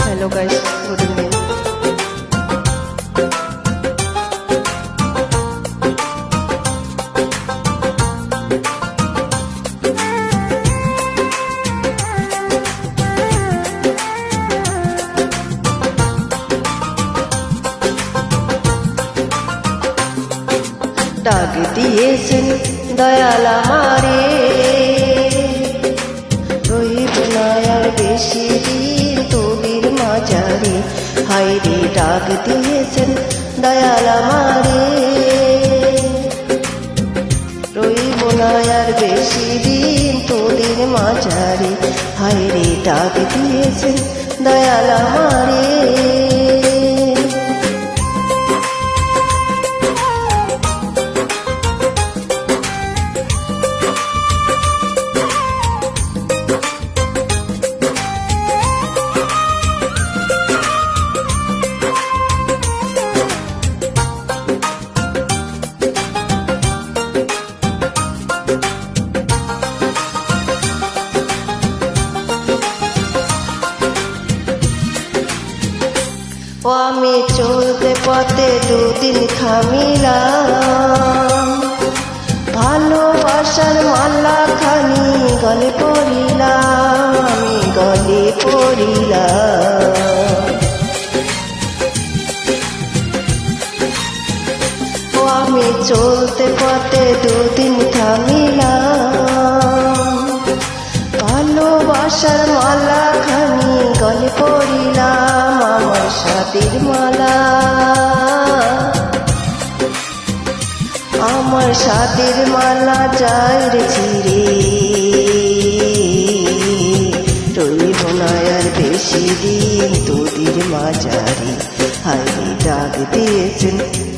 Hello guys, good evening. ডাক দিয়েছেন দয়াল আমারে, রইব না আর বেশি দিন তোদের মাঝারে। হায়রে ডাক দিয়েছেন দয়াল আমারে, রইব না আর বেশি দিন তোদের মাঝারে। হায়রে ডাক দিয়েছেন দয়াল আমারে। ও আমি চলতে পথে দুদিন থামিলাম, ভালোবাসার মালা খানি গলে পড়িলাম, আমি গলে পড়িলাম। ও আমি চলতে পথে দুদিন থামিলাম, ভালোবাসার মালা খানি গলে পড়িলাম, আমার সাথীর মালা, আমার সাথীর মালা যায় রে ছিঁড়ে। রইব না আর বেশি দিন তোদের মাঝারে। হায়রে ডাক দিয়েছেন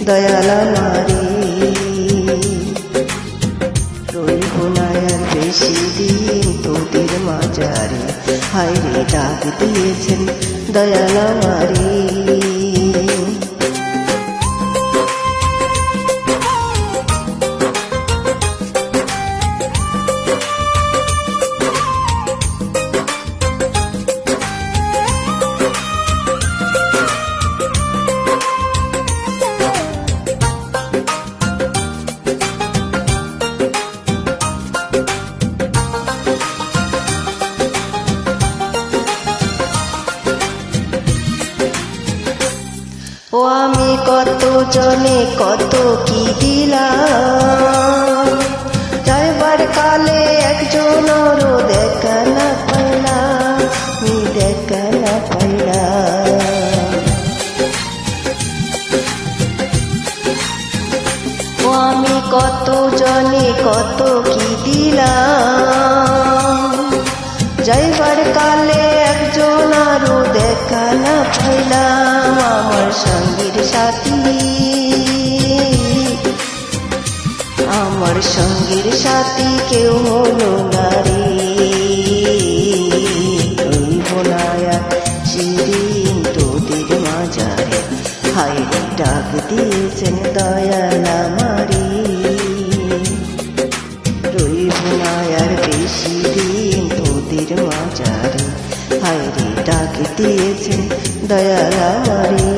দয়াল আমারে, রইব না আর বেশি দিন তোদের মাঝারে। হায়রে ডাক দিয়েছেন দয়াল আমারে। ও আমি কত জনে কত কি দিলাম, যাইবার কালে একজনেরও দেখা না পাইলাম, আমি দেখা না পাইলাম। ও আমি কত জনে কত কি দিলাম, যাইবার কালে একজনেরও দেখা না পাইলাম, আমার সঙ্গীর সাথী, আমার সঙ্গীর সাথী কেউ হলো না রে। রইব না আর সেদিন তোদের মাঝারে। হায়রে ডাক দিয়েছেন দয়াল আমারে, রইব না আর বেশি দিন তোদের মাঝারে। হায়রে ডাক দিয়েছেন দয়াল আমারে,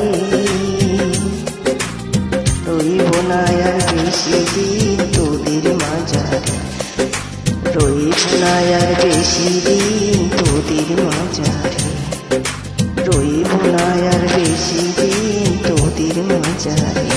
রইব না আর বেশি দিন তোদের মাঝারে। রইব না আর বেশি দিন তোদের মাঝারে। রইব না আর বেশি দিন তোদের মাঝারে।